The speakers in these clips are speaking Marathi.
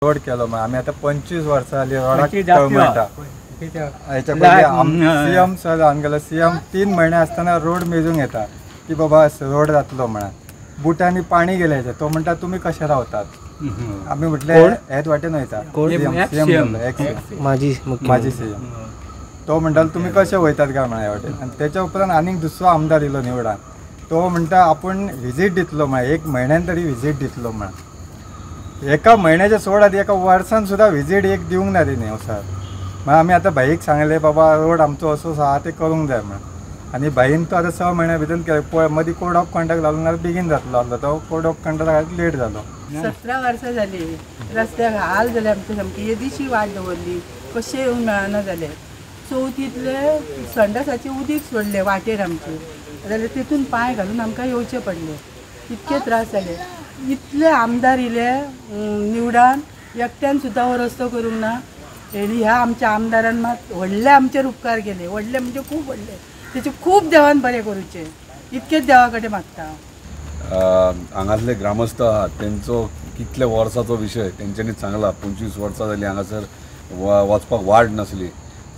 रोड केलो मग आम्ही आता 25 वर्सां जाली रोडाक तळमळटा. याच्या पयलीं सीएम सर जावन गेलो. सीएम 3 महिने आसतना रोड मेजूंक येता की बाबा रोड जातलो म्हणून. बुटांनी पाणी गेले तो म्हणटा तुम्ही कशे रावतात. आम्ही म्हटले हेच वाटेन वयता. माझी सीएम तो म्हणटालो तुम्ही कशे वयतात काय म्हणा ह्या वाटेन. आनी त्याच्या उपरांत आनीक दुसरो आमदार येयलो निवडान. तो म्हणटा आपण व्हिजीट दितलो म्हण 1 म्हयन्यान तरी व्हिजीट दितलो म्हण. एका म्हयन्याच्या सोडात एका वर्सान सुद्धा व्हिजीट एक दिवंक ना तेणी सर. मग आम्ही आता भाईक सांगले बाबा रोड आमचो असो आहा ते करूंक जाय म्हणून. आणि भाईन तो आता 6 महिन्या भितर केलो. मदीं कोड ऑफ कंडक्ट लागलो ना बेगीन जातलो आसलो तो कोड ऑफ कंडक्ट लेट जालो. 17 वर्सां जाली रस्त्याक हाल जाले आमचे सामकी येदीशी वाट दवरली कशें येवंक मेळना जालें. चवथीतले संडासाचे उदीक सोडले वाटेर आमचे जाल्यार तेतून पांय घालून आमकां येवचें पडलें. इतके त्रास जाले. इतले आमदार इले निवडान एकट्यान सुद्दां हो रस्तो करूंक ना. हेणी ह्या आमच्या आमदारान मात व्हडले आमचेर उपकार केले. व्हडले म्हणजे खूब व्हडले. तेचे खूब देवान बरें करूचे इतकेच देवा कडेन मागता. हांगासले ग्रामस्थ आहात तेंचो कितले वर्साचो विशय तेंच्यांनी सांगला. 25 वर्सां जालीं हांगासर वचपाक वाट नासली.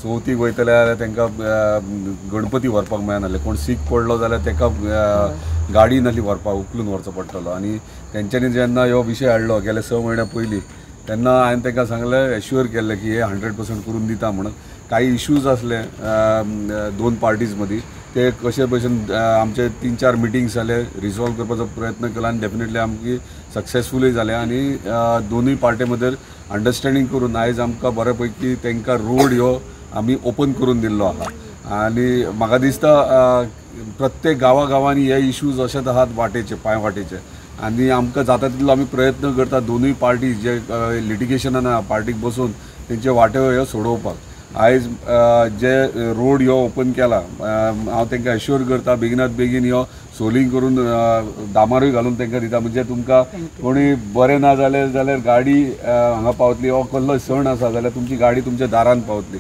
चवथीक वयतले जाल्यार तांकां गणपती व्हरपाक मेळनासलें. कोण सीक पडलो जाल्यार ताका गाडी नासली व्हरपाक उखलून व्हरचो पडटलो. आनी तेंच्यांनी जेन्ना हो विशय हाडलो गेल्या 6 म्हयन्या पयलीं तेन्ना हांवें तांकां सांगलें एश्युअर केल्लें की हे 100% करून दिता म्हणून. काही इश्यूज असले 2 पार्टीज मदीं ते कशे भशेन आमचे 3-4 मिटिंग्स जाले रिसॉल्व करपाचो प्रयत्न केलो आनी डेफिनेटली आमची सक्सेसफुलूय जाले. आनी दोनूय पार्टी मदीं अंडरस्टँडींग करून आयज आमकां बऱ्या पैकी तांकां रोड ह्यो आमी ओपन करून दिल्लो आहा. आनी म्हाका दिसता प्रत्येक गांवांनी हे इश्यूज अशेच आहात वाटेचे पांय वाटेचे. आनी आमकां जाता तितलो आमी प्रयत्न करता दोनूय पार्टी जे लिटिगेशनान पार्टीक बसून तेंचे वाट्यो ह्यो सोडोवपाक. आयज जे रोड ह्यो ओपन केला हांव तांकां एश्युअर करता बेगिनात बेगीन ह्यो सोलिंग करून दामारूय घालून तांकां दिता. म्हणजे तुमकां कोणी बरें ना जाल्यार गाडी हांगा पावतली. हो कसलो सण आसा जाल्यार तुमची गाडी तुमच्या दारान पावतली.